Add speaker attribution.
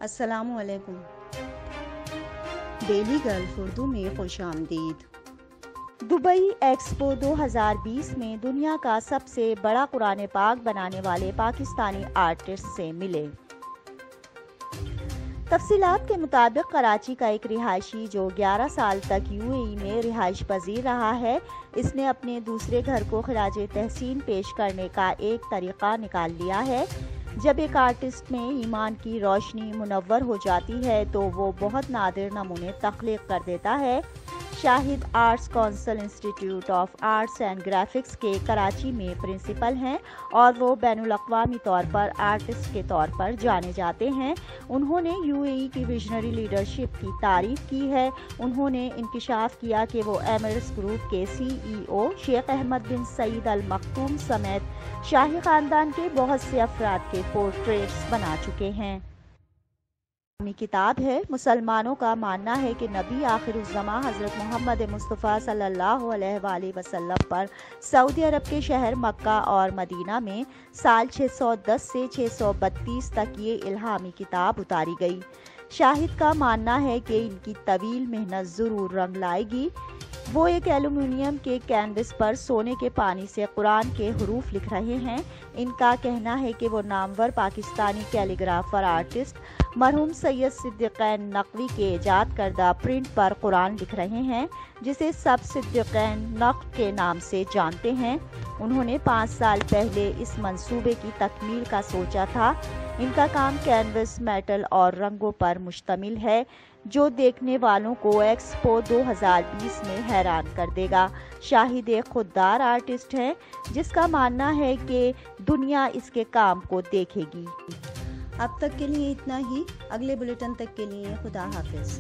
Speaker 1: السلام علیکم۔ Daily golf Urdu میں خوش آمدید۔ دبئی ایکسپو 2020 میں دنیا کا سب سے بڑا قرآن پاک بنانے والے پاکستانی آرٹسٹ سے ملے۔ تفصیلات کے مطابق کراچی کا ایک رہائشی جو 11 سال تک UAE میں رہائش پذیر رہا ہے، اس نے اپنے دوسرے گھر کو خراج تحسین پیش کرنے کا ایک طریقہ نکال لیا ہے۔ جب ایک آرٹسٹ میں ایمان کی روشنی منور ہو جاتی ہے تو وہ بہت نادر نمونے تخلیق کر دیتا ہے۔ شاہد آرٹس کونسل انسٹی ٹیوٹ آف آرٹس اینڈ گرافکس کے کراچی میں پرنسپل ہیں اور وہ بین الاقوامی طور پر آرٹسٹ کے طور پر جانے جاتے ہیں۔ انہوں نے UAE کی ویژنری لیڈرشپ کی تعریف کی ہے۔ انہوں نے انکشاف کیا کہ وہ ایمریٹس گروپ کے CEO شیخ احمد بن سعید ال مکتوم سمیت شاہی خاندان کے بہت سے افراد کے پورٹریٹس بنا چکے ہیں۔ کتاب ہے۔ مسلمانوں کا ماننا ہے کہ نبی آخر الزماں حضرت محمد مصطفیٰ صلی اللہ علیہ وآلہ وسلم پر سعودی عرب کے شہر مکہ اور مدینہ میں سال 610 سے 632 تک یہ الہامی کتاب اتاری گئی۔ شاہد کا ماننا ہے کہ ان کی طویل محنت ضرور رنگ لائے گی۔ وہ ایک ایلومینیم کے کینوس پر سونے کے پانی سے قرآن کے حروف لکھ رہے ہیں۔ ان کا کہنا ہے کہ وہ نامور پاکستانی کیلیگرافر آرٹسٹ مرحوم سید صدیقین نقوی کے ایجاد کردہ پرنٹ پر قرآن لکھ رہے ہیں، جسے سب صدیقین نقو کے نام سے جانتے ہیں۔ انہوں نے 5 سال پہلے اس منصوبے کی تکمیل کا سوچا تھا۔ ان کا کام کینوس، میٹل اور رنگوں پر مشتمل ہے، جو دیکھنے والوں کو ایکسپو 2020 میں حیران کر دے گا۔ شاہد ایک خوددار آرٹسٹ ہیں جس کا ماننا ہے کہ دنیا اس کے کام کو دیکھے گی۔ اب تک کے لیے اتنا ہی۔ اگلے بلیٹن تک کے لیے خدا حافظ۔